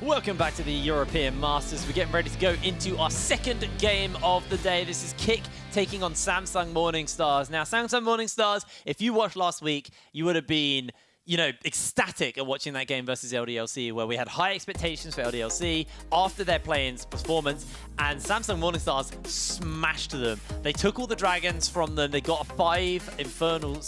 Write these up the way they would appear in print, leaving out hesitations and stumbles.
Welcome back to the European Masters. We're getting ready to go into our second game of the day. This is k1ck taking on Samsung Morning Stars. Now, Samsung Morning Stars, if you watched last week, you would have been, you know, ecstatic at watching that game versus LDLC, where we had high expectations for LDLC after their playing's performance, and Samsung Morning Stars smashed them. They took all the dragons from them. They got a 4 Infernal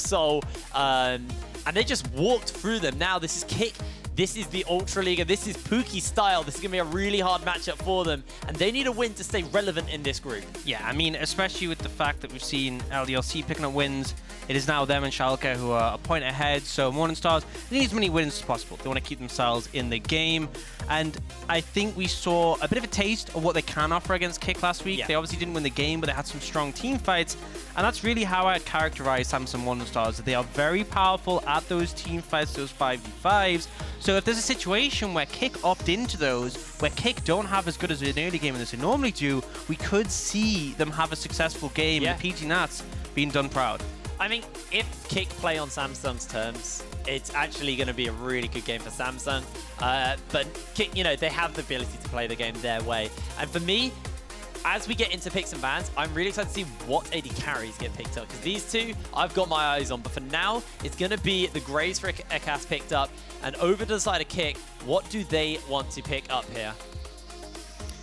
Soul, and they just walked through them. Now, this is k1ck. This is the Ultra League, and this is Puki style. This is going to be a really hard matchup for them, and they need a win to stay relevant in this group. Yeah, I mean, especially with the fact that we've seen LDLC picking up wins. It is now them and SchAlke who are a point ahead, so Morning Stars, they need as many wins as possible. They want to keep themselves in the game, and I think we saw a bit of a taste of what they can offer against k1ck last week. Yeah. They obviously didn't win the game, but they had some strong team fights, and that's really how I'd characterize Samsung Morning Stars. They are very powerful at those team fights, those 5v5s. So if there's a situation where k1ck opt into those, where k1ck don't have as good as an early game as they normally do, we could see them have a successful game, and the PT Nats being done proud. I mean, if k1ck play on Samsung's terms, it's actually going to be a really good game for Samsung. But k1ck, you know, they have the ability to play the game their way. And for me, as we get into picks and bans, I'm really excited to see what AD carries get picked up, because these two I've got my eyes on. But for now, it's going to be the Graves for Eckas picked up, and over to the side of k1ck, what do they want to pick up here?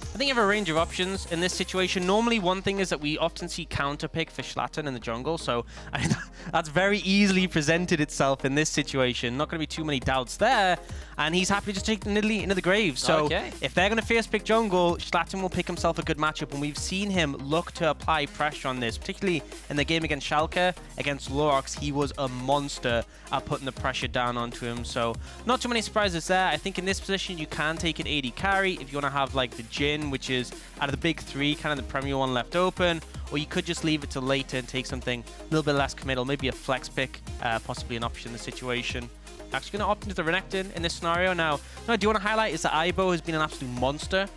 I think you have a range of options in this situation. Normally, one thing is that we often see counter pick for Shlatan in the jungle, so I mean, that's very easily presented itself in this situation. Not going to be too many doubts there, and he's happy to just take Nidalee into the grave. So if they're going to first pick jungle, Shlatan will pick himself a good matchup, and we've seen him look to apply pressure on this, particularly in the game against SchAlke. Against Lorox, he was a monster at putting the pressure down onto him, so not too many surprises there. I think in this position, you can take an AD carry if you want to have like the Jhin, which is out of the big three, kind of the premier one left open, or you could just leave it to later and take something a little bit less committal, maybe a flex pick, possibly an option in the situation. Actually going to opt into the Renekton in this scenario. Now, what I do want to highlight is that Aibo has been an absolute monster,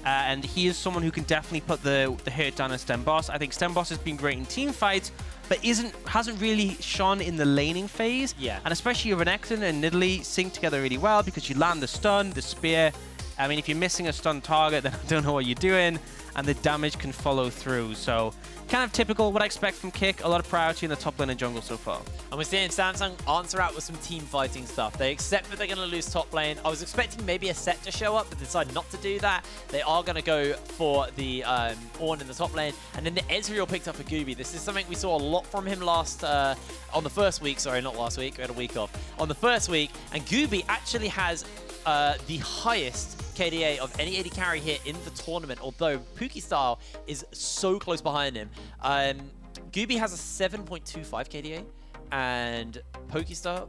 and he is someone who can definitely put the hurt down on StenBosse. I think StenBosse has been great in team fights, but hasn't really shone in the laning phase. Yeah. And especially Renekton and Nidalee sync together really well, because you land the stun, the spear. I mean, if you're missing a stun target, then I don't know what you're doing, and the damage can follow through. So, kind of typical what I expect from k1ck. A lot of priority in the top lane and jungle so far. And we're seeing Samsung answer out with some team fighting stuff. They accept that they're going to lose top lane. I was expecting maybe a set to show up, but decided not to do that. They are going to go for the Ornn in the top lane. And then the Ezreal picked up a Guubi. This is something we saw a lot from him on the first week. Sorry, not last week. We had a week off. On the first week. And Guubi actually has the highest KDA of any AD carry here in the tournament, although Puki style is so close behind him. Guubi has a 7.25 KDA, and Puki style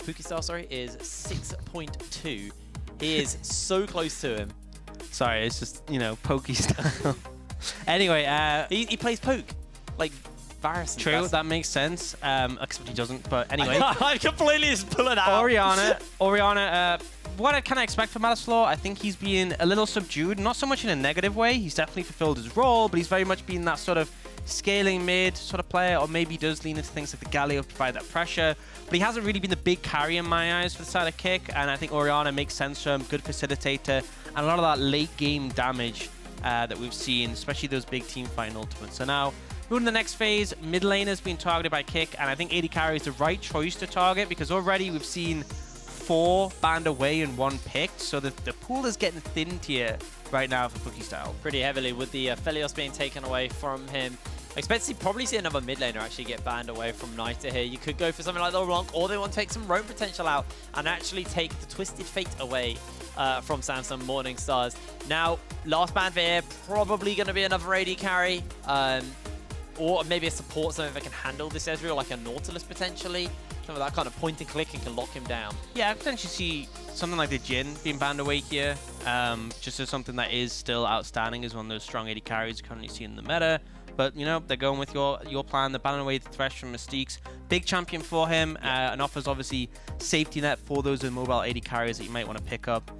is 6.2. He is so close to him. Sorry, it's just, you know, Puki style. Anyway, he plays poke, like Varus. True, that makes sense. Except he doesn't, but anyway. I completely just pull it out. Orianna, what I kind of expect from Matislaw, I think he's being a little subdued, not so much in a negative way. He's definitely fulfilled his role, but he's very much been that sort of scaling mid sort of player, or maybe does lean into things like the Galio to provide that pressure. But he hasn't really been the big carry in my eyes for the side of k1ck, and I think Orianna makes sense for him, good facilitator, and a lot of that late game damage that we've seen, especially those big team fight and ultimates. So now, moving to the next phase, mid lane has been targeted by k1ck, and I think AD carry is the right choice to target, because already we've seen 4 banned away and 1 picked, so the pool is getting thinned here right now for Puki style. Pretty heavily, with the Phelios being taken away from him. I expect to probably see another mid laner actually get banned away from Nita here. You could go for something like the Ronk, or they want to take some roam potential out and actually take the Twisted Fate away from Samsung Morning Stars. Now, last ban for here, probably going to be another AD carry, or maybe a support, something that can handle this Ezreal, like a Nautilus potentially. Some of that kind of point and click and can lock him down. Yeah, I potentially see something like the Jhin being banned away here, just as something that is still outstanding, is one of those strong AD carries you currently see in the meta. But, you know, they're going with your plan. They're banning away the Thresh from Mystiques. Big champion for him, and offers, obviously, safety net for those mobile AD carries that you might want to pick up.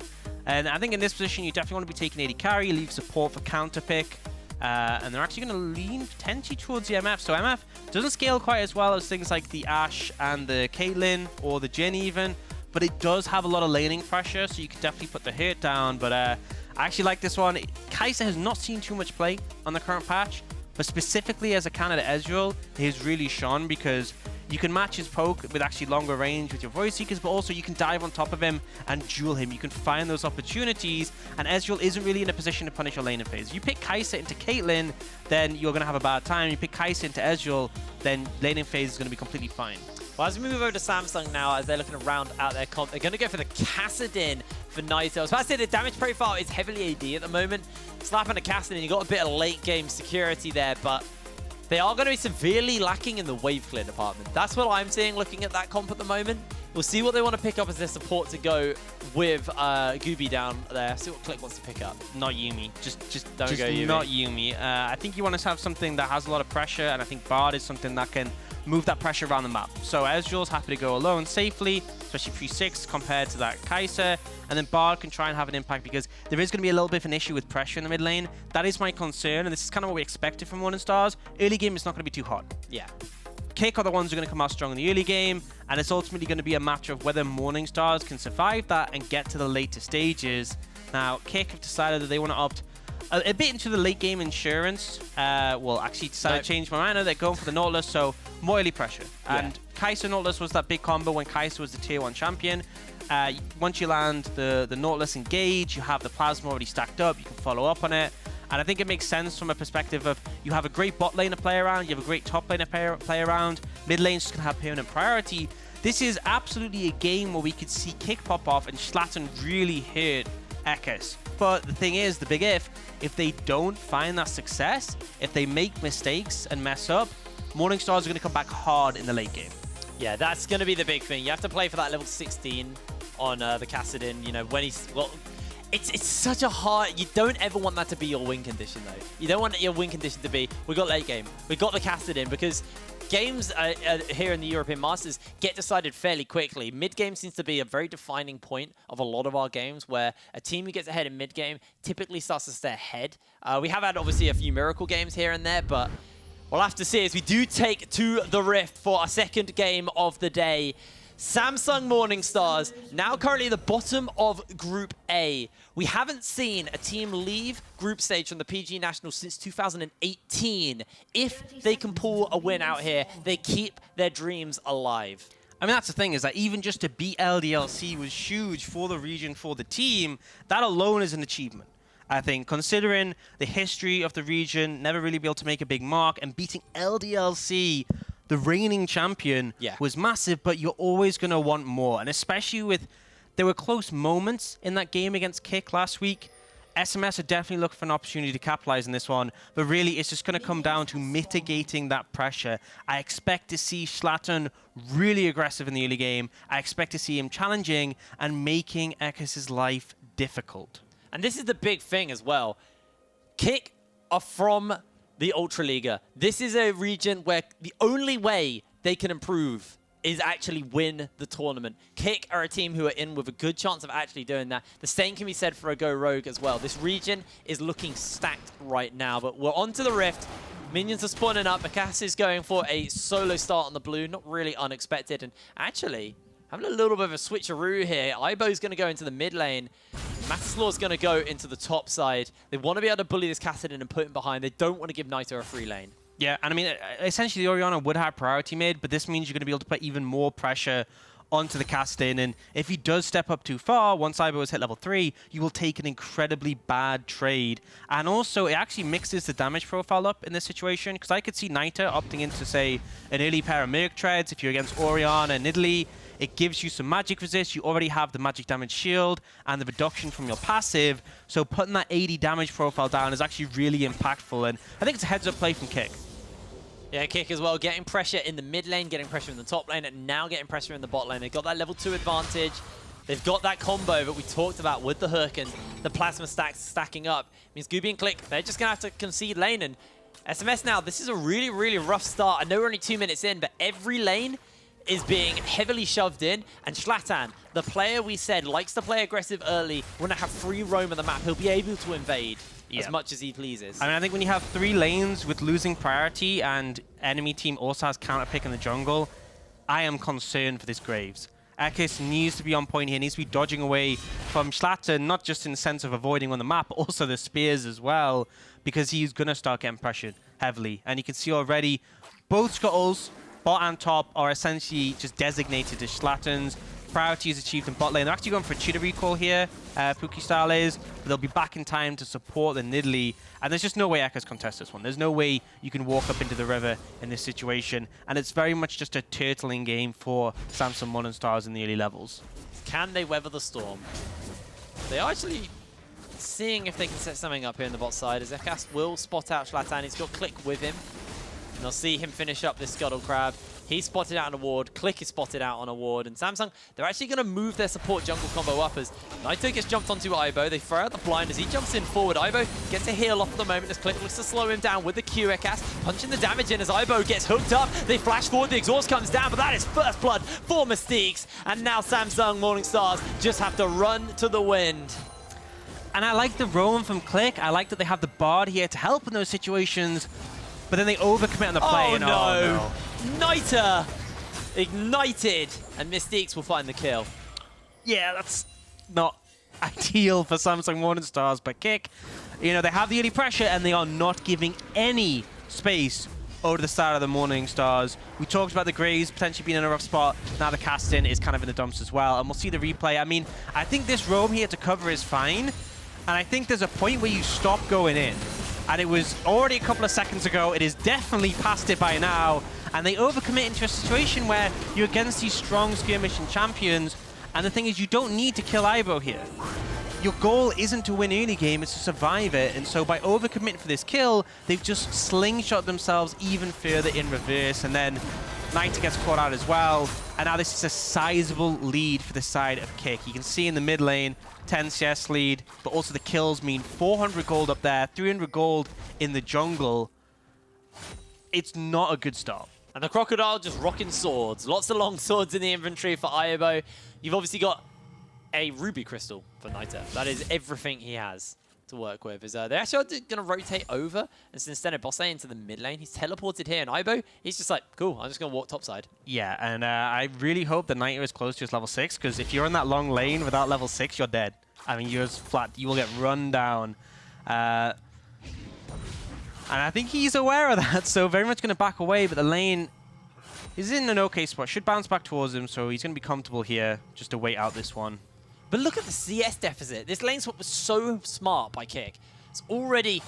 And I think in this position, you definitely want to be taking AD carry, leave support for counter pick. And they're actually going to lean potentially towards the MF. So MF doesn't scale quite as well as things like the Ashe and the Caitlyn or the Jhin even. but it does have a lot of laning pressure, so you can definitely put the hurt down. But I actually like this one. Kai'Sa has not seen too much play on the current patch, but specifically as a Canada Ezreal, he's really shone because you can match his poke with actually longer range with your Void Seekers, but also you can dive on top of him and duel him. You can find those opportunities, and Ezreal isn't really in a position to punish your laning phase. If you pick Kai'Sa into Caitlyn, then you're going to have a bad time. You pick Kai'Sa into Ezreal, then laning phase is going to be completely fine. Well, as we move over to Samsung now, as they're looking to round out their comp, they're going to go for the Kassadin for Naito. I was about to say the damage profile is heavily AD at the moment. Slapping a Kassadin, you got a bit of late game security there, but they are going to be severely lacking in the wave clear department. That's what I'm seeing looking at that comp at the moment. We'll see what they want to pick up as their support to go with Guubi down there. See what K'Ck wants to pick up. Not Yuumi. Just Don't go Yuumi. Not Yuumi. I think you want to have something that has a lot of pressure, and I think Bard is something that can move that pressure around the map. So Ezreal's happy to go alone safely, especially 3-6 compared to that Kai'Sa, and then Bard can try and have an impact because there is going to be a little bit of an issue with pressure in the mid lane. That is my concern, and this is kind of what we expected from Morning Stars. Early game is not going to be too hot. Yeah. K1ck are the ones who are going to come out strong in the early game, and it's ultimately going to be a matter of whether Morning Stars can survive that and get to the later stages. Now, K1ck have decided that they want to opt a bit into the late game insurance. Well, actually decided to change my mind. They're going for the Nautilus, so more early pressure. Yeah. And Kai'Sa Nautilus was that big combo when Kai'Sa was the tier 1 champion. Once you land the Nautilus engage, you have the plasma already stacked up, you can follow up on it. And I think it makes sense from a perspective of you have a great bot lane to play around, you have a great top lane to play around, mid lane's just going to have permanent priority. This is absolutely a game where we could see K1ck pop off and Shlatan really hurt Eckas. But the thing is, the big if they don't find that success, if they make mistakes and mess up, Morning Stars are going to come back hard in the late game. Yeah, that's going to be the big thing. You have to play for that level 16 on the Kassadin, you know, when he's... Well, it's such a hard... You don't ever want that to be your win condition, though. You don't want your win condition to be, we got late game, we got the Kassadin, because games here in the European Masters get decided fairly quickly. Mid-game seems to be a very defining point of a lot of our games, where a team who gets ahead in mid-game typically starts to stay ahead. We have had, obviously, a few miracle games here and there, but we'll have to see as we do take to the Rift for our second game of the day. Samsung Morning Stars, now currently the bottom of Group A. We haven't seen a team leave group stage from the PG Nationals since 2018. If they can pull a win out here, they keep their dreams alive. I mean, that's the thing, is that even just to beat LDLC was huge for the region, for the team. That alone is an achievement. I think, considering the history of the region, never really be able to make a big mark, and beating LDLC, the reigning champion, was massive, but you're always going to want more. And especially with, there were close moments in that game against K'Ck last week. SMS are definitely looking for an opportunity to capitalize on this one, but really it's just going to come down to mitigating that pressure. I expect to see Shlatan really aggressive in the early game. I expect to see him challenging and making Eckas' life difficult. And this is the big thing as well. K'Ck are from the Ultra Liga. This is a region where the only way they can improve is actually win the tournament. K'Ck are a team who are in with a good chance of actually doing that. The same can be said for a Go Rogue as well. This region is looking stacked right now, but we're on to the Rift. Minions are spawning up. Eckas is going for a solo start on the blue. Not really unexpected. And actually, having a little bit of a switcheroo here. Aibo's going to go into the mid lane. Matislaw's going to go into the top side. They want to be able to bully this Kassadin and put him behind. They don't want to give Naito a free lane. Yeah, and I mean, essentially, Orianna would have priority mid, but this means you're going to be able to put even more pressure onto the Kassadin, and if he does step up too far, once Aibo has hit level 3, you will take an incredibly bad trade. And also, it actually mixes the damage profile up in this situation, because I could see Naito opting into, say, an early pair of Merc Treads if you're against Orianna and Nidalee. It gives you some magic resist, you already have the magic damage shield and the reduction from your passive, so putting that 80 damage profile down is actually really impactful, and I think it's a heads-up play from K'Ck. Yeah, K'Ck as well, getting pressure in the mid lane, getting pressure in the top lane, and now getting pressure in the bot lane. They've got that level 2 advantage. They've got that combo that we talked about with the hook and the plasma stacks stacking up. It means Guubi and K'Ck, they're just going to have to concede lane. And SMS now, this is a really, really rough start. I know we're only 2 minutes in, but every lane is being heavily shoved in, and Shlatan, the player we said likes to play aggressive early, want to have free roam of the map. He'll be able to invade as much as he pleases. I mean, I think when you have 3 lanes with losing priority and enemy team also has counter pick in the jungle, I am concerned for this Graves. Eckas needs to be on point here, needs to be dodging away from Shlatan, not just in the sense of avoiding on the map, but also the spears as well, because he's going to start getting pressured heavily. And you can see already both scuttles, bot and top, are essentially just designated as Shlatan's. Priority is achieved in bot lane. They're actually going for a cheetah recall here, Puki style is, but they'll be back in time to support the Nidalee. And there's just no way Eckas contests this one. There's no way you can walk up into the river in this situation. And it's very much just a turtling game for Samsung Modern Stars in the early levels. Can they weather the storm? They are actually seeing if they can set something up here in the bot side, as Eckas will spot out Shlatan. He's got K1ck with him. And they'll see him finish up this Scuttle Crab. He's spotted out on a ward, K1ck is spotted out on a ward, and Samsung, they're actually going to move their support jungle combo up as Naito gets jumped onto Aibo. They throw out the blind as he jumps in forward. Aibo gets a heal off at the moment as K1ck looks to slow him down with the Q Eckas, punching the damage in as Aibo gets hooked up. They flash forward, the exhaust comes down, but that is first blood for Mystiques. And now Samsung Morning Stars just have to run to the wind. And I like the roam from K1ck. I like that they have the Bard here to help in those situations, but then they overcommit on the play. Oh, and no. Nita ignited, and Mystiques will find the kill. Yeah, that's not ideal for Samsung Morning Stars, but K1ck, you know, they have the early pressure and they are not giving any space over the side of the Morning Stars. We talked about the Graves potentially being in a rough spot. Now the Kassadin is kind of in the dumps as well, and we'll see the replay. I mean, I think this roam here to cover is fine, and I think there's a point where you stop going in. And it was already a couple of seconds ago. It is definitely past it by now. And they overcommit into a situation where you're against these strong skirmishing champions. And the thing is, you don't need to kill Aibo here. Your goal isn't to win early game, it's to survive it. And so by overcommitting for this kill, they've just slingshot themselves even further in reverse. And then Naito gets caught out as well. And now this is a sizable lead for the side of K1ck. You can see in the mid lane, 10 CS lead, but also the kills mean 400 gold up there, 300 gold in the jungle. It's not a good start. And the Crocodile just rocking swords. Lots of long swords in the inventory for Aibo. You've obviously got a Ruby Crystal for Naito. That is everything he has to work with. They're actually going to rotate over and send StenBosse into the mid lane. He's teleported here, and Aibo, he's just like, cool, I'm just going to walk topside. Yeah, and I really hope that Naito is close to his level 6, because if you're in that long lane without level 6, you're dead. I mean, you're just flat. You will get run down. And I think he's aware of that, so very much going to back away, but the lane is in an okay spot. Should bounce back towards him, so he's going to be comfortable here just to wait out this one. But look at the CS deficit. This lane swap was so smart by K1ck. It's already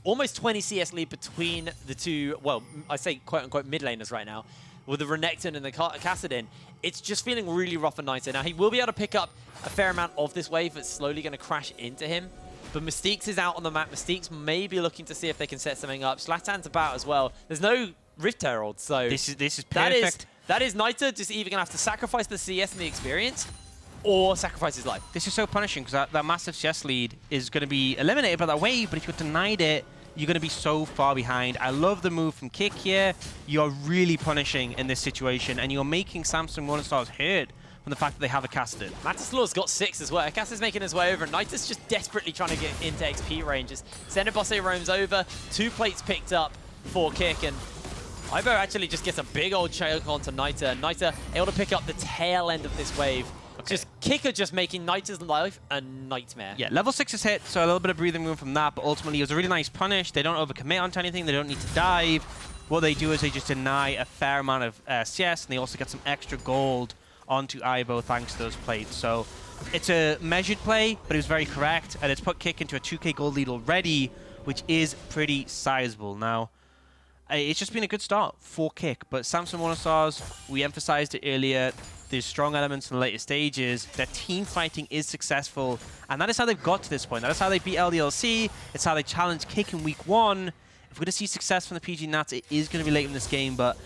almost 20 CS lead between the two, well, I say quote-unquote mid laners right now, with the Renekton and the Kassadin. It's just feeling really rough for Naito. Now, he will be able to pick up a fair amount of this wave that's slowly going to crash into him. But Mystiques is out on the map. Mystiques may be looking to see if they can set something up. Zlatan's about as well. There's no Rift Herald, so this is perfect. That is Naito just either going to have to sacrifice the CS and the experience, or sacrifice his life. This is so punishing, because that massive CS lead is going to be eliminated by that wave, but if you're denied it, you're going to be so far behind. I love the move from K1ck here. You're really punishing in this situation, and you're making Samsung Morning Stars hurt from the fact that they have a Kassadin. Matislaw's got 6 as well. Eckas is making his way over, and Naito's just desperately trying to get into XP ranges. StenBosse roams over, 2 plates picked up for K1ck, and Aibo actually just gets a big old choke onto Naito. Naito able to pick up the tail end of this wave. Okay. Just K1ck just making Naito's life a nightmare. Yeah, level 6 is hit, so a little bit of breathing room from that, but ultimately it was a really nice punish. They don't overcommit onto anything, they don't need to dive. What they do is they just deny a fair amount of CS, and they also get some extra gold onto Aibo thanks to those plates. So it's a measured play, but it was very correct, and it's put K1ck into a 2k gold lead already, which is pretty sizable. Now, it's just been a good start for K1ck, but Samsung Morning Stars, we emphasized it earlier, there's strong elements in the later stages. Their team fighting is successful, and that is how they've got to this point. That is how they beat LDLC. It's how they challenged K1ck in week 1. If we're going to see success from the PG Nats, it is going to be late in this game, but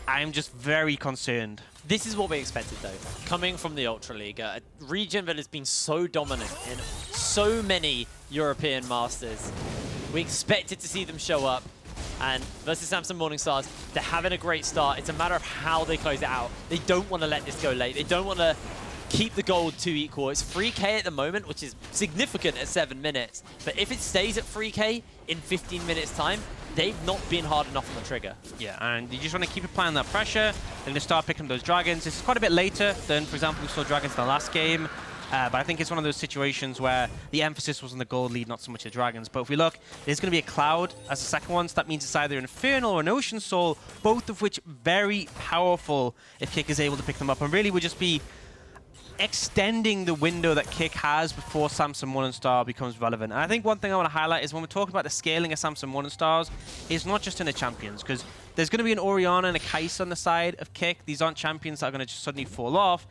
I'm just very concerned. This is what we expected, though. Coming from the Ultra League, a region that has been so dominant in so many European Masters. We expected to see them show up. And versus Samsung Morning Stars, they're having a great start. It's a matter of how they close it out. They don't want to let this go late. They don't want to keep the gold too equal. It's 3k at the moment, which is significant at 7 minutes. But if it stays at 3k in 15 minutes time, they've not been hard enough on the trigger. Yeah, and you just want to keep applying that pressure and just start picking those dragons. This is quite a bit later than, for example, we saw dragons in the last game. But I think it's one of those situations where the emphasis was on the gold lead, not so much the dragons. But if we look, there's going to be a cloud as the second one, so that means it's either Infernal or an Ocean Soul, both of which very powerful if K1ck is able to pick them up. And really would just be extending the window that K1ck has before Samson 1 and Star becomes relevant. And I think one thing I want to highlight is when we're talking about the scaling of Samson 1 and Stars, it's not just in the champions, because there's going to be an Orianna and a Kai'Sa on the side of K1ck. These aren't champions that are going to just suddenly fall off.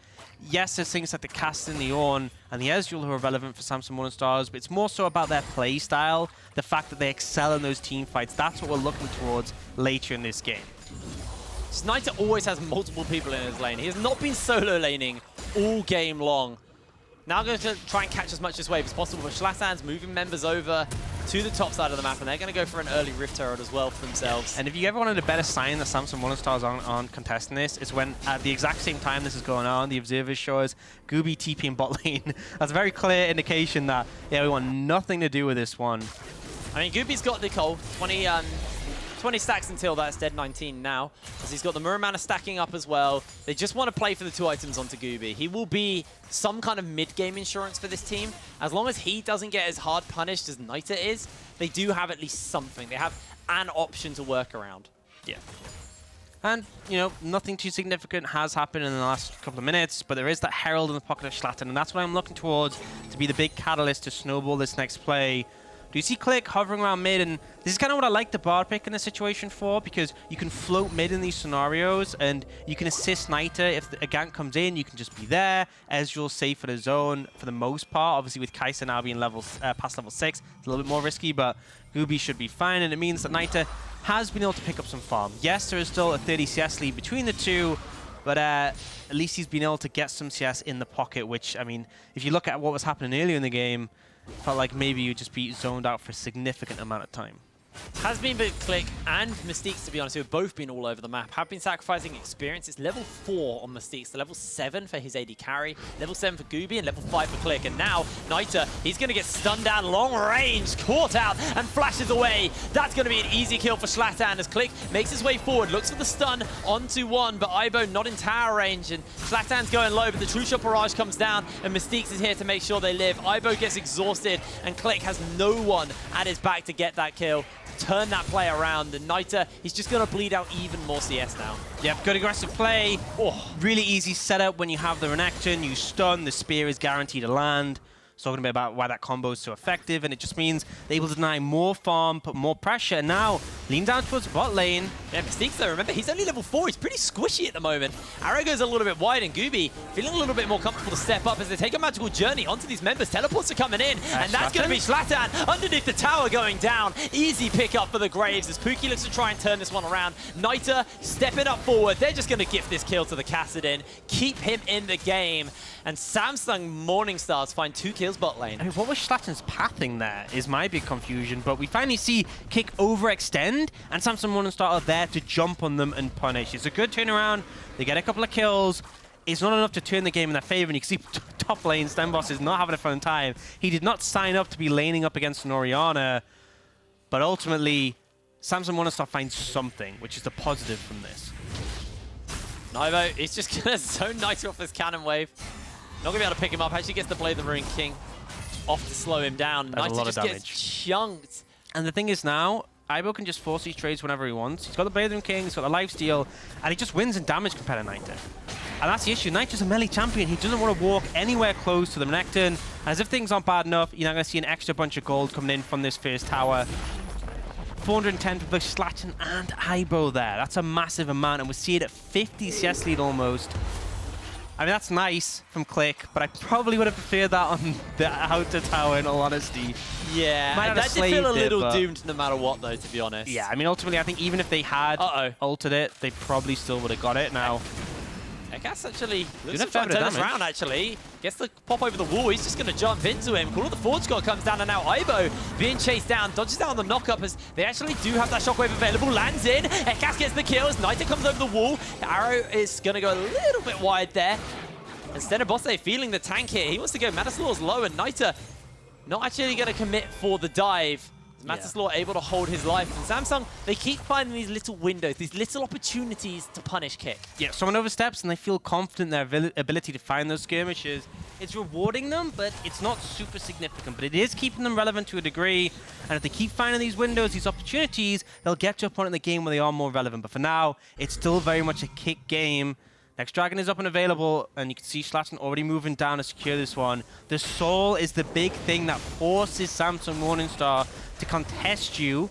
Yes, there's things like the Kassadin, the Ornn, and the Ezreal who are relevant for Samson 1 and Stars, but it's more so about their play style, the fact that they excel in those team fights. That's what we're looking towards later in this game. Snyder always has multiple people in his lane. He has not been solo laning all game long. Now going to try and catch as much this wave as possible, but Shlatan's moving members over to the top side of the map, and they're going to go for an early Rift Turret as well for themselves. And if you ever wanted a better sign that Samson 1 and Stars aren't contesting this, is when at the exact same time this is going on, the observers show us Guubi TPing bot lane. That's a very clear indication that, yeah, we want nothing to do with this one. I mean, Guubi's got the Cole, 20 stacks until that's dead 19 now, as he's got the Muramana stacking up as well. They just want to play for the 2 items onto Guubi. He will be some kind of mid-game insurance for this team. As long as he doesn't get as hard punished as Nita is, they do have at least something. They have an option to work around. Yeah. And, you know, nothing too significant has happened in the last couple of minutes, but there is that Herald in the pocket of Shlatan, and that's what I'm looking towards to be the big catalyst to snowball this next play. Do you see K1ck hovering around mid? And this is kind of what I like the Bard pick in this situation for, because you can float mid in these scenarios, and you can assist Nita. If a gank comes in, you can just be there. Ezreal's safe for the zone for the most part. Obviously, with Kai'Sa now being past level 6, it's a little bit more risky, but Guubi should be fine, and it means that Nita has been able to pick up some farm. Yes, there is still a 30 CS lead between the two, but at least he's been able to get some CS in the pocket, which, I mean, if you look at what was happening earlier in the game, felt like maybe you'd just be zoned out for a significant amount of time. Has been both K1ck and Mystiques, to be honest, who have both been all over the map, have been sacrificing experience. It's level 4 on Mystiques, to level 7 for his AD carry, level 7 for Guubi, and level 5 for K1ck. And now, Nita, he's going to get stunned down long range, caught out, and flashes away. That's going to be an easy kill for Shlatan as K1ck makes his way forward, looks for the stun onto 1, but Aibo not in tower range, and Shlatan's going low, but the True Shot Barrage comes down, and Mystiques is here to make sure they live. Aibo gets exhausted, and K1ck has no one at his back to get that kill. Turn that play around, and Nita, he's just going to bleed out even more CS now. Yep, good aggressive play. Oh, really easy setup when you have the Renekton. You stun, the spear is guaranteed to land. Talking a bit about why that combo is so effective, and it just means they're able to deny more farm, put more pressure, and now lean down towards bot lane. Yeah, Mystiques though, remember, he's only level 4. He's pretty squishy at the moment. Arrow goes a little bit wide, and Guubi feeling a little bit more comfortable to step up as they take a magical journey onto these members. Teleports are coming in, and that's going to be Shlatan underneath the tower going down. Easy pick up for the Graves as Puki looks to try and turn this one around. Nita stepping up forward. They're just going to gift this kill to the Kassadin, keep him in the game. And Samsung Morningstars find 2 kills bot lane. I mean, what was Shlatan's pathing there is my big confusion, but we finally see K1ck overextend, and Samsung Morningstar are there to jump on them and punish. It's a good turnaround. They get a couple of kills. It's not enough to turn the game in their favor, and you can see top lane, StenBosse is not having a fun time. He did not sign up to be laning up against an Orianna, but ultimately, Samsung Morningstar finds something, which is the positive from this. Nivo, he's just going to zone Nita off this cannon wave. Not going to be able to pick him up. Actually gets the Blade of the Ruined King off to slow him down. That's Nita just gets chunked. And the thing is now, Aibo can just force these trades whenever he wants. He's got the Blade of the Ruined King, he's got the lifesteal, and he just wins in damage compared to Nita. And that's the issue. Nita's a melee champion. He doesn't want to walk anywhere close to the Renekton. As if things aren't bad enough, you're not going to see an extra bunch of gold coming in from this first tower. 410 for both Shlatan and Aibo there. That's a massive amount, and we see it at 50 CS lead almost. I mean, that's nice from K1ck, but I probably would have preferred that on the outer tower, in all honesty. Yeah, that did feel a little doomed no matter what, though, to be honest. Yeah, I mean, ultimately, I think even if they had ulted it, they probably still would have got it now. Eckas actually looks to try and turn this around, actually. Gets the pop over the wall. He's just going to jump into him. Call of the Forge God comes down, and now Aibo being chased down. Dodges down on the knock-up as they actually do have that shockwave available. Lands in. Eckas gets the kills. Nita comes over the wall. Arrow is going to go a little bit wide there. And StenBosse feeling the tank here. He wants to go. Matislaw's low, and Nita not actually going to commit for the dive. Matislaw able to hold his life. And Samsung, they keep finding these little windows, these little opportunities to punish K1ck. Yeah, someone oversteps and they feel confident in their ability to find those skirmishes. It's rewarding them, but it's not super significant. But it is keeping them relevant to a degree. And if they keep finding these windows, these opportunities, they'll get to a point in the game where they are more relevant. But for now, it's still very much a K1ck game. Next Dragon is up and available, and you can see Shlatan already moving down to secure this one. The Soul is the big thing that forces Samsung Morningstar to contest you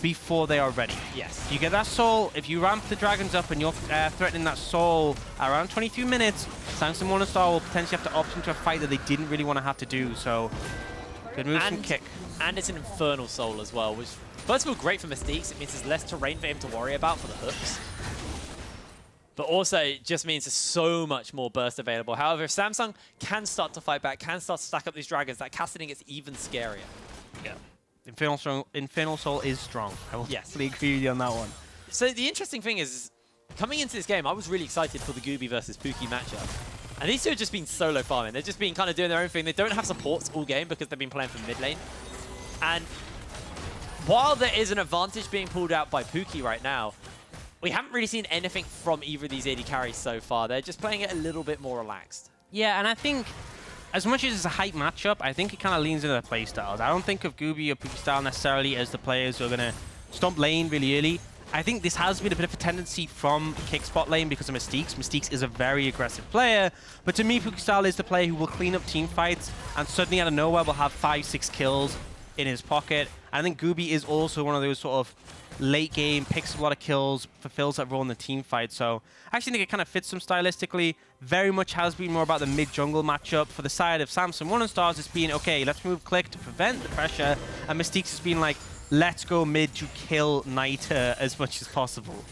before they are ready. Yes. You get that Soul, if you ramp the Dragons up and you're threatening that Soul around 22 minutes, Samsung Morningstar will potentially have to opt into a fight that they didn't really want to have to do, so good move from K1ck. And it's an Infernal Soul as well, which first of all great for Mystiques. It means there's less terrain for him to worry about for the hooks. But also, it just means there's so much more burst available. However, if Samsung can start to fight back, can start to stack up these Dragons, that Kassadin gets even scarier. Yeah. Infernal Soul is strong. I will definitely agree with you on that one. So the interesting thing is, coming into this game, I was really excited for the Guubi versus Puki matchup. And these two have just been solo farming. They've just been kind of doing their own thing. They don't have supports all game because they've been playing from mid lane. And while there is an advantage being pulled out by Puki right now, we haven't really seen anything from either of these AD carries so far. They're just playing it a little bit more relaxed. Yeah, and I think as much as it's a hype matchup, I think it kind of leans into their playstyles. I don't think of Guubi or Puki style necessarily as the players who are going to stomp lane really early. I think this has been a bit of a tendency from K1ck spot lane because of Mystiques. Mystiques is a very aggressive player, but to me, Puki style is the player who will clean up team fights and suddenly out of nowhere will have 5-6 kills in his pocket. I think Guubi is also one of those sort of late game, picks a lot of kills, fulfills that role in the team fight. So I actually think it kind of fits them stylistically. Very much has been more about the mid-jungle matchup. For the side of Samsung Morningstars, it's been, okay, let's move K1ck to prevent the pressure. And Mystiques has been like, let's go mid to kill Nita as much as possible.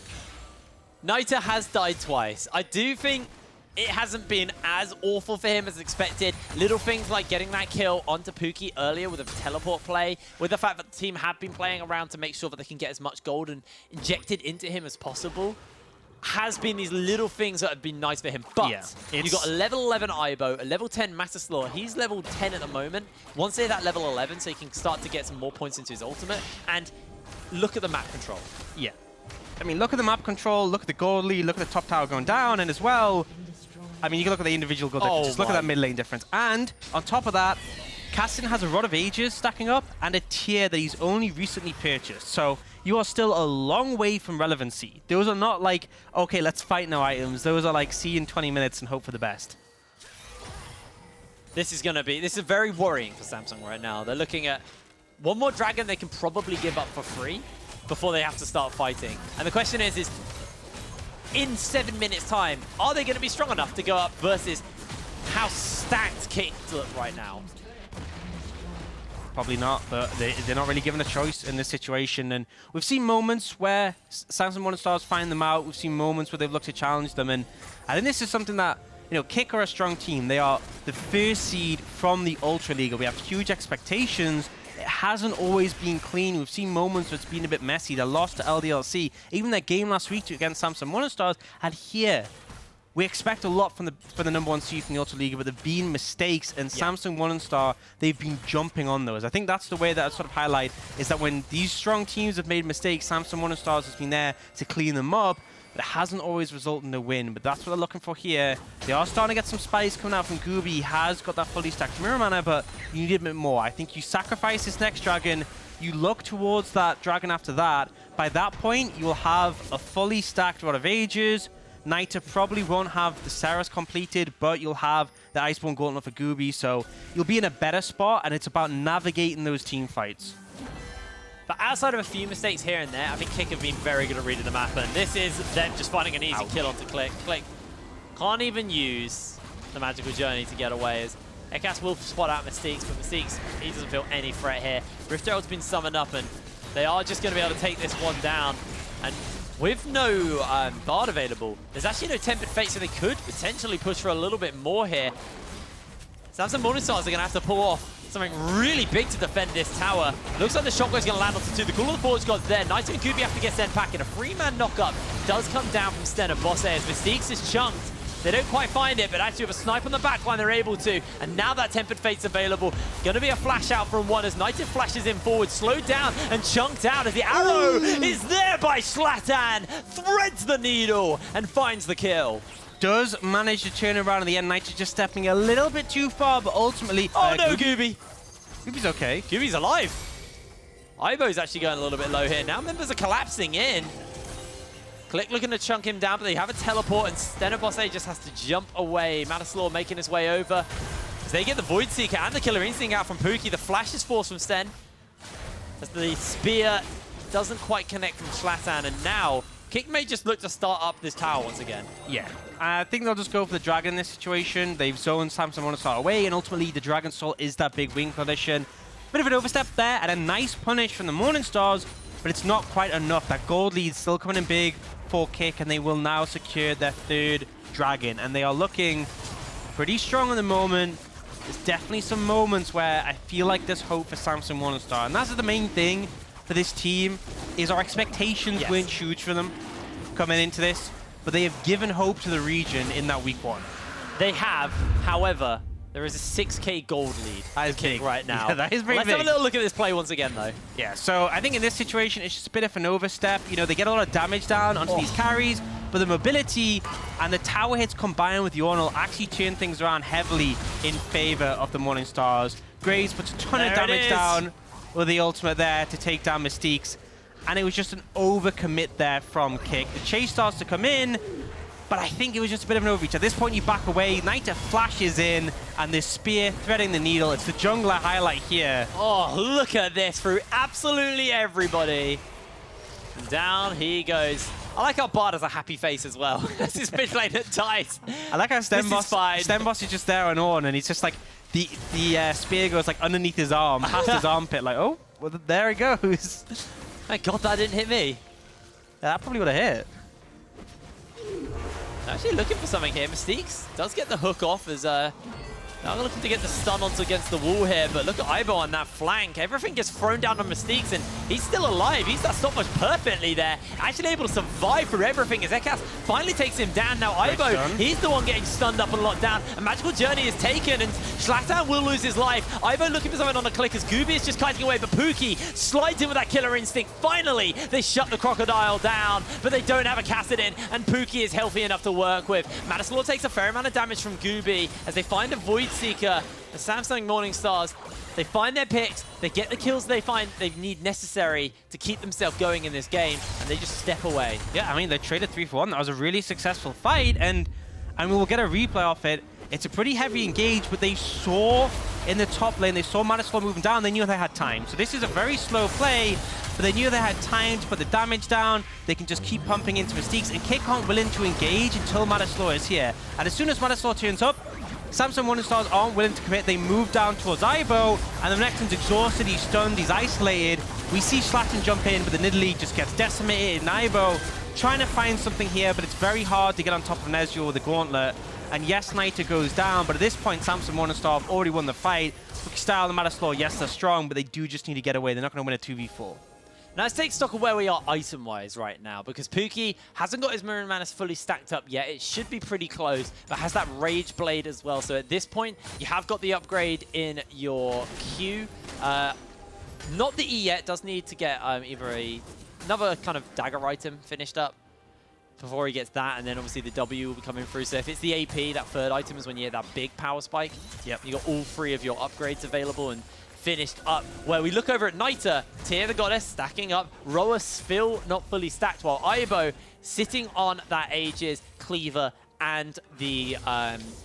Nita has died twice. I do think it hasn't been as awful for him as expected. Little things like getting that kill onto Puki earlier with a teleport play, with the fact that the team have been playing around to make sure that they can get as much gold and injected into him as possible, has been these little things that have been nice for him. But you've got a level 11 Aibo, a level 10 Matislaw. He's level 10 at the moment. Once they're that level 11, so he can start to get some more points into his ultimate. And look at the map control. Yeah. I mean, look at the map control, look at the gold lead, look at the top tower going down, and as well, I mean, you can look at the individual gold difference. Just look at that mid lane difference. And on top of that, Kassadin has a Rod of Ages stacking up and a tier that he's only recently purchased. So you are still a long way from relevancy. Those are not like, okay, let's fight now items. Those are like, see you in 20 minutes and hope for the best. This is very worrying for Samsung right now. They're looking at one more dragon they can probably give up for free before they have to start fighting. And the question is in 7 minutes time, are they going to be strong enough to go up versus how stacked K1ck look right now? Probably not, but they're not really given a choice in this situation. And we've seen moments where Samsung Morningstars find them out. We've seen moments where they've looked to challenge them. And I think this is something that, you know, K1ck are a strong team. They are the first seed from the Ultra League. We have huge expectations. It hasn't always been clean. We've seen moments where it's been a bit messy. They lost to LDLC. Even their game last week against Samsung Morningstars. And here, we expect a lot from the #1 seed from the Ultra League, but there have been mistakes, and Samsung Morningstar, they've been jumping on those. I think that's the way that I sort of highlight, is that when these strong teams have made mistakes, Samsung Morningstars has been there to clean them up, but it hasn't always resulted in a win. But that's what they're looking for here. They are starting to get some spice coming out from Guubi. He has got that fully stacked mirror mana, but you need a bit more. I think you sacrifice this next dragon, you look towards that dragon after that. By that point, you will have a fully stacked Rod of Ages. Nita probably won't have the Ceres completed, but you'll have the Iceborne Gauntlet for Guubi, so you'll be in a better spot, and it's about navigating those team fights. But outside of a few mistakes here and there, I think K1ck have been very good at reading the map, and this is them just finding an easy kill onto K1ck. K1ck can't even use the Magical Journey to get away, as Eckas will spot out Mystiques, but Mystiques, he doesn't feel any threat here. Rift Herald's been summoned up, and they are just going to be able to take this one down. And with no Bard available, there's actually no Tempered Fate, so they could potentially push for a little bit more here. Samsung Morningstars are going to have to pull off something really big to defend this tower. Looks like the Shockwave's going to land onto 2. The Call of the Forge God's there. Nita and Guubi have to get sent back, and a 3-man knockup does come down from StenBosse as Mystiques is chunked. They don't quite find it, but actually with a snipe on the backline, they're able to. And now that Tempered Fate's available. Going to be a flash out from one as Nita flashes in forward, slowed down and chunked out as the arrow is there by Shlatan. Threads the needle and finds the kill. Does manage to turn around in the end. Nita just stepping a little bit too far, but ultimately... Oh no, Guubi! Guubi's okay. Guubi's alive. Ibo's actually going a little bit low here. Now members are collapsing in. K'LICK looking to chunk him down, but they have a teleport, and StenBosse just has to jump away. Matislaw making his way over. As they get the Void Seeker and the Killer Instinct out from Puki. The flash is forced from Sten. As the spear doesn't quite connect from Shlatan, and now K'LICK may just look to start up this tower once again. Yeah. I think they'll just go for the Dragon in this situation. They've zoned Samson want to start away, and ultimately the Dragon Soul is that big wing condition. Bit of an overstep there, and a nice punish from the Morning Stars, but it's not quite enough. That gold lead still coming in big for K'LICK, and they will now secure their third Dragon, and they are looking pretty strong at the moment. There's definitely some moments where I feel like there's hope for Samson Morning Star, and that's the main thing for this team, is our expectations weren't huge for them coming into this, but they have given hope to the region in that week 1. They have, however, there is a 6k gold lead. That is big right now. Yeah, that is very Let's big. have a little look at this play once again, though. Yeah, so I think in this situation, it's just a bit of an overstep. You know, they get a lot of damage down onto these carries, but the mobility and the tower hits combined with the Ornn actually turn things around heavily in favor of the Morning Stars. Graves puts a ton of damage down with the ultimate there to take down Mystiques, and it was just an overcommit there from K'LICK. The chase starts to come in, but I think it was just a bit of an overreach. At this point, you back away. Nita flashes in, and this spear threading the needle. It's the jungler highlight here. Oh, look at this through absolutely everybody. And down he goes. I like how Bard has a happy face as well. As his mid laner dies. I like how StenBosse is just there on Ornn, and he's just like, the spear goes like underneath his arm, past his armpit, like, oh, well, there he goes. Thank God that didn't hit me. Yeah, that probably would have hit. Actually looking for something here. Mystiques does get the hook off as now looking to get the stun onto against the wall here, but look at Ibo on that flank. Everything gets thrown down on Mystiques, and he's still alive. He's that stopwatch perfectly there. Actually able to survive through everything as Eckas finally takes him down. Now Ibo, he's the one getting stunned up and locked down. A magical journey is taken, and Shlatan will lose his life. Ibo looking for something on the K'LICK as Guubi is just kiting away, but Puki slides in with that killer instinct. Finally, they shut the crocodile down, but they don't have a Kassadin, and Puki is healthy enough to work with. Matislaw takes a fair amount of damage from Guubi as they find a Void Seeker. The Samsung Morning Stars, they find their picks, they get the kills they find they need necessary to keep themselves going in this game, and they just step away. Yeah, I mean, they traded 3 for 1. That was a really successful fight, and we will get a replay of it. It's a pretty heavy engage, but they saw in the top lane, they saw Matislaw moving down, they knew they had time. So this is a very slow play, but they knew they had time to put the damage down. They can just keep pumping into Mystiques, and K'LICK aren't willing to engage until Matislaw is here. And as soon as Matislaw turns up, Samson Morning Stars aren't willing to commit. They move down towards Ibo, and the Renekton's exhausted, he's stunned, he's isolated. We see Shlatan jump in, but the Nidalee just gets decimated, and Ibo trying to find something here, but it's very hard to get on top of an Ezreal with the Gauntlet. And yes, Nita goes down, but at this point, Samson Morning Star have already won the fight. Puki style and Matislaw, yes, they're strong, but they do just need to get away. They're not going to win a 2v4. Now let's take stock of where we are item-wise right now, because Puki hasn't got his Mirror Manus fully stacked up yet. It should be pretty close, but has that Rage Blade as well. So at this point, you have got the upgrade in your Q. Not the E yet. Does need to get either another kind of dagger item finished up before he gets that, and then obviously the W will be coming through. So if it's the AP, that third item is when you get that big power spike. Yep. You got all 3 of your upgrades available and finished up. Where we look over at Nita, Tear the Goddess stacking up, Roa still not fully stacked, while Ibo sitting on that Aegis, Cleaver, and the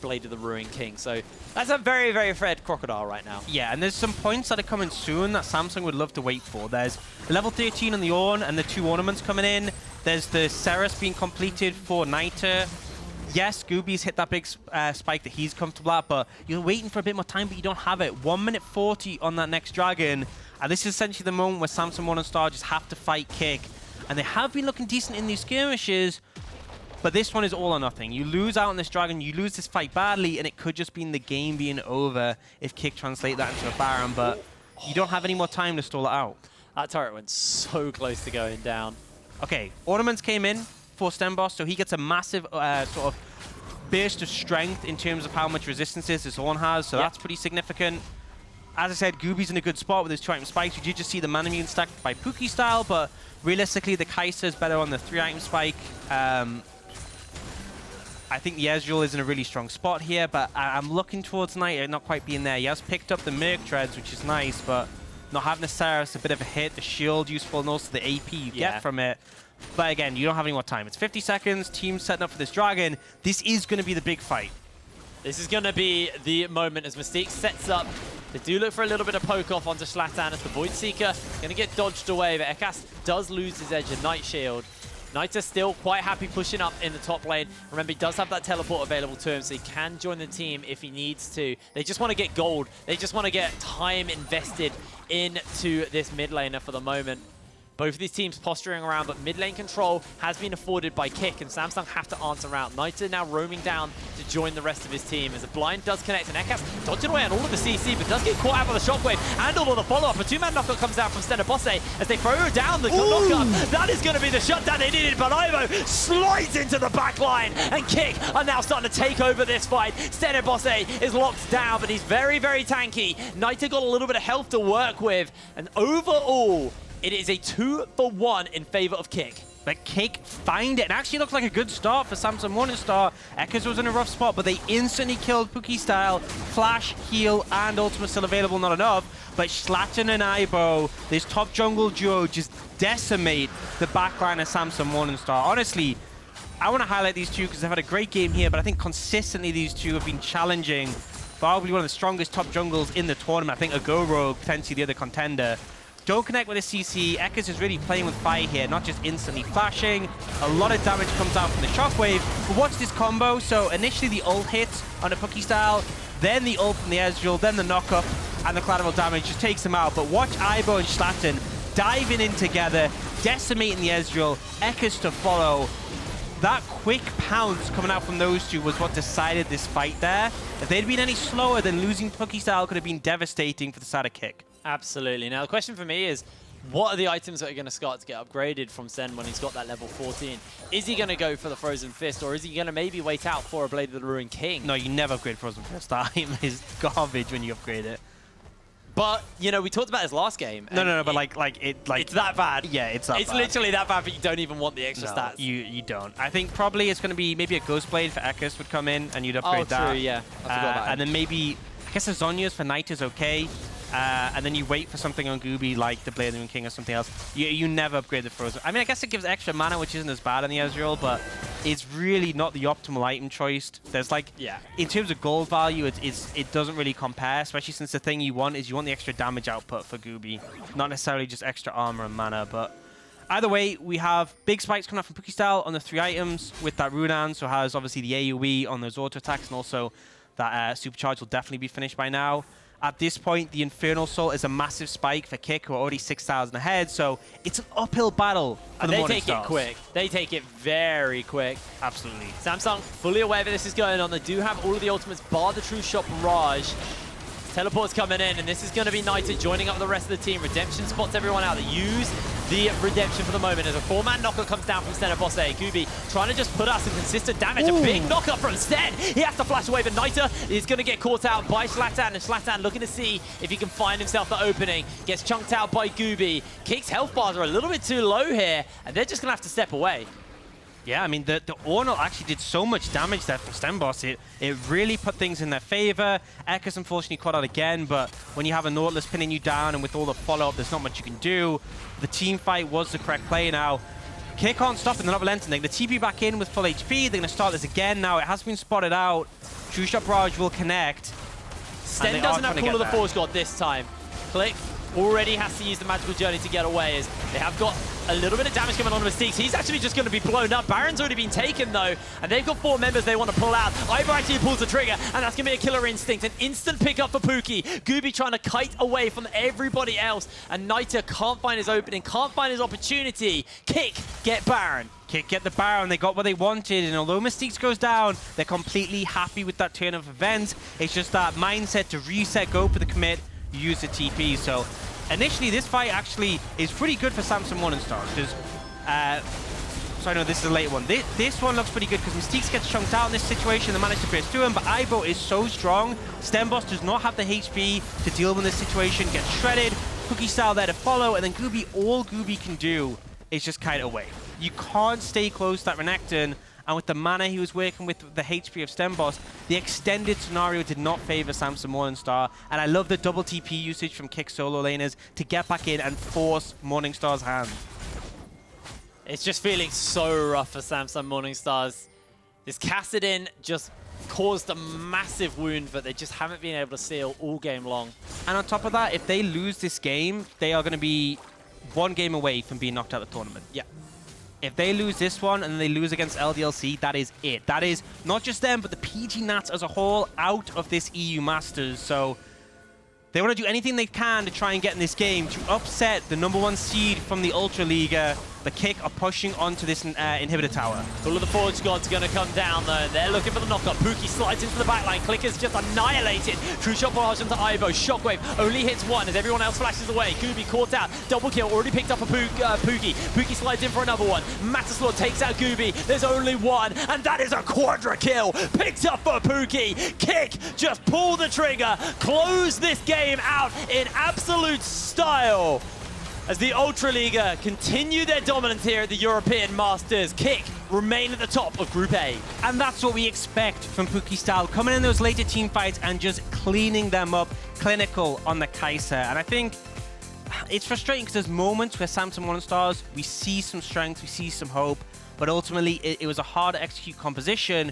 Blade of the Ruined King. So that's a very, very fed crocodile right now. Yeah, and there's some points that are coming soon that Samsung would love to wait for. There's level 13 on the Ornn and the 2 ornaments coming in. There's the Ceres being completed for Nita. Yes, Guubi's hit that big spike that he's comfortable at, but you're waiting for a bit more time, but you don't have it. 1 minute 40 on that next dragon. And this is essentially the moment where Samson Morning Star just have to fight K'LICK. And they have been looking decent in these skirmishes, but this one is all or nothing. You lose out on this dragon, you lose this fight badly, and it could just mean the game being over if K'LICK translate that into a Baron, but you don't have any more time to stall it out. That turret went so close to going down. Okay, ornaments came in for StenBosse, so he gets a massive sort of burst of strength in terms of how much resistances this Ornn has, so that's pretty significant. As I said, Guubi's in a good spot with his 2-item spikes. You did just see the mana immune stacked by Puki style, but realistically, the Kai'Sa is better on the 3-item spike. I think the Ezreal is in a really strong spot here, but I'm looking towards Knight not quite being there. He has picked up the Merc Treads, which is nice, but not having the Saris, a bit of a hit, the shield useful, and also the AP you get from it. But again, you don't have any more time. It's 50 seconds, team setting up for this dragon. This is going to be the big fight. This is going to be the moment as Mystiques sets up. They do look for a little bit of poke off onto Shlatan as the Void Seeker. Going to get dodged away, but Eckas does lose his edge of Night Shield. Knights are still quite happy pushing up in the top lane. Remember, he does have that teleport available to him, so he can join the team if he needs to. They just want to get gold. They just want to get time invested into this mid laner for the moment. Both of these teams posturing around, but mid lane control has been afforded by K1ck, and Samsung have to answer out. Knights are now roaming down to join the rest of his team as a blind does connect, and Eckas dodging away on all of the CC, but does get caught out by the shockwave and all of the follow-up. A 2-man knockup comes out from StenBosse as they throw her down the knockup. That is going to be the shutdown they needed, but Ivo slides into the back line, and K1ck are now starting to take over this fight. StenBosse is locked down, but he's very, very tanky. Knight got a little bit of health to work with, and overall, it is a 2-for-1 in favor of K1ck. But K1ck find it. It actually looked like a good start for Samsung Morningstar. Eckas was in a rough spot, but they instantly killed Puki style. Flash, heal, and ultimate still available, not enough. But Shlatan and Ibo, this top jungle duo, just decimate the backline of Samsung Morningstar. Honestly, I want to highlight these two because they've had a great game here, but I think consistently these two have been challenging. Probably one of the strongest top jungles in the tournament. I think a Go Rogue, potentially the other contender. Don't connect with a CC. Eckas is really playing with fire here, not just instantly flashing. A lot of damage comes out from the shockwave. But watch this combo. So initially the ult hits on a Puki style, then the ult from the Ezreal, then the knockup, and the collateral damage just takes him out. But watch Ibo and Shlatan diving in together, decimating the Ezreal. Eckas to follow. That quick pounce coming out from those two was what decided this fight there. If they'd been any slower, then losing Puki style could have been devastating for the side of K1ck. Absolutely. Now, the question for me is, what are the items that are going to start to get upgraded from Sten when he's got that level 14? Is he going to go for the Frozen Fist, or is he going to maybe wait out for a Blade of the Ruined King? No, you never upgrade Frozen Fist. That item is garbage when you upgrade it. But, you know, we talked about his last game. No, but it's that bad. Yeah, it's that bad. It's literally that bad, but you don't even want the extra stats. You don't. I think probably it's going to be maybe a Ghost Blade for Eckas would come in, and you'd upgrade that. Oh, true, yeah. I forgot about and then maybe, I guess the Zhonya's for Knight is okay. And then you wait for something on Guubi like the Blade of the Ruined King or something else. You never upgrade the Frozen. I mean, I guess it gives extra mana, which isn't as bad on the Ezreal, but it's really not the optimal item choice. There's like, in terms of gold value, it doesn't really compare, especially since the thing you want is you want the extra damage output for Guubi, not necessarily just extra armor and mana. But either way, we have big spikes coming out from Puki style on the 3 items with that Runan, so has obviously the AoE on those auto attacks, and also that supercharge will definitely be finished by now. At this point, the Infernal Soul is a massive spike for K1ck, who are already 6,000 ahead, so it's an uphill battle for the Morningstars. They take it quick. They take it very quick. Absolutely. Samsung, fully aware that this is going on. They do have all of the ultimates, bar the True Shot Barrage. Teleport's coming in, and this is going to be Knighted joining up with the rest of the team. Redemption spots everyone out. They use the Redemption for the moment as a 4-man knocker comes down from StenBosse. Guubi trying to just put out some consistent damage. Ooh. A big knockup from Sten. He has to flash away, but Niter is going to get caught out by Shlatan, and Shlatan looking to see if he can find himself the opening. Gets chunked out by Guubi. K1ck's health bars are a little bit too low here, and they're just going to have to step away. Yeah, I mean, the Ornn actually did so much damage there from StenBosse. It really put things in their favor. Eckas unfortunately caught out again, but when you have a Nautilus pinning you down and with all the follow-up, there's not much you can do. The team fight was the correct play now. K1ck can't stop it, they're not relenting. The TP back in with full HP, they're going to start this again now. It has been spotted out. True Shot Barrage will connect. Sten doesn't have Call of the Force God this time. FLICKR already has to use the Magical Journey to get away, as they have got a little bit of damage coming on Mystiques. He's actually just going to be blown up. Baron's already been taken, though, and they've got 4 members they want to pull out. Ivo actually pulls the trigger, and that's going to be a Killer Instinct. An instant pickup for Puki. Guubi trying to kite away from everybody else, and Niter can't find his opening, can't find his opportunity. K1ck get Baron. K1ck get the Baron. They got what they wanted, and although Mystiques goes down, they're completely happy with that turn of events. It's just that mindset to reset, go for the commit, use the TP. So initially, this fight actually is pretty good for Samsung Morningstar because sorry, no, this is a late one. This one looks pretty good because Mystiques gets chunked out in this situation. They manage to pierce through him, but Aibo is so strong. StenBosse does not have the HP to deal with this situation. Gets shredded. Puki style there to follow, and then Guubi, all Guubi can do is just kite away. You can't stay close to that Renekton, and with the mana he was working with, the HP of StenBosse, the extended scenario did not favor Samson Morningstar, and I love the double TP usage from K1ck solo laners to get back in and force Morningstar's hand. It's just feeling so rough for Samsung Morningstars. This Kassadin just caused a massive wound, but they just haven't been able to seal all game long. And on top of that, if they lose this game, they are going to be one game away from being knocked out of the tournament. Yeah. If they lose this one and they lose against LDLC, that is it. That is not just them, but the PG Nats as a whole out of this EU Masters. So they want to do anything they can to try and get in this game to upset the #1 seed from the Ultra Liga. The K1ck are pushing onto this inhibitor tower. All of the Forge Gods are going to come down, though. They're looking for the knockup. Puki slides into the backline. FLICKR's just annihilated. True shot barrage onto Aibo. Shockwave only hits one as everyone else flashes away. Guubi caught out. Double kill. Already picked up a Puki. Puki slides in for another one. Matislaw takes out Guubi. There's only one, and that is a quadra kill. Picked up for Puki. K1ck just pull the trigger. Close this game out in absolute style. As the Ultra Liga continue their dominance here at the European Masters, K1ck remain at the top of Group A. And that's what we expect from Puki style, coming in those later team fights and just cleaning them up, clinical on the Kai'Sa. And I think it's frustrating because there's moments where Samson Morningstars, we see some strength, we see some hope, but ultimately it was a hard to execute composition,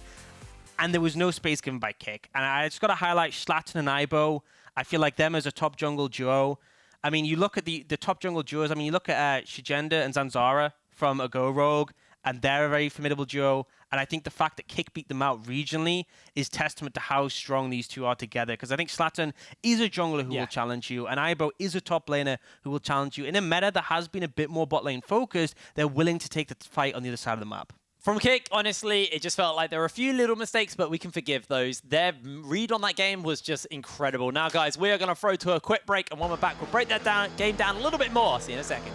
and there was no space given by K1ck. And I just got to highlight Shlatan and Aibo. I feel like them as a top jungle duo. I mean, you look at the top jungle duos. I mean, you look at Shigenda and Zanzara from a Go Rogue, and they're a very formidable duo. And I think the fact that K1ck beat them out regionally is testament to how strong these two are together. Because I think Shlatan is a jungler who will challenge you, and Aibo is a top laner who will challenge you. In a meta that has been a bit more bot lane focused, they're willing to take the fight on the other side of the map. From K1ck, honestly, it just felt like there were a few little mistakes, but we can forgive those. Their read on that game was just incredible. Now, guys, we are going to throw to a quick break, and when we're back, we'll break that game down a little bit more. See you in a second.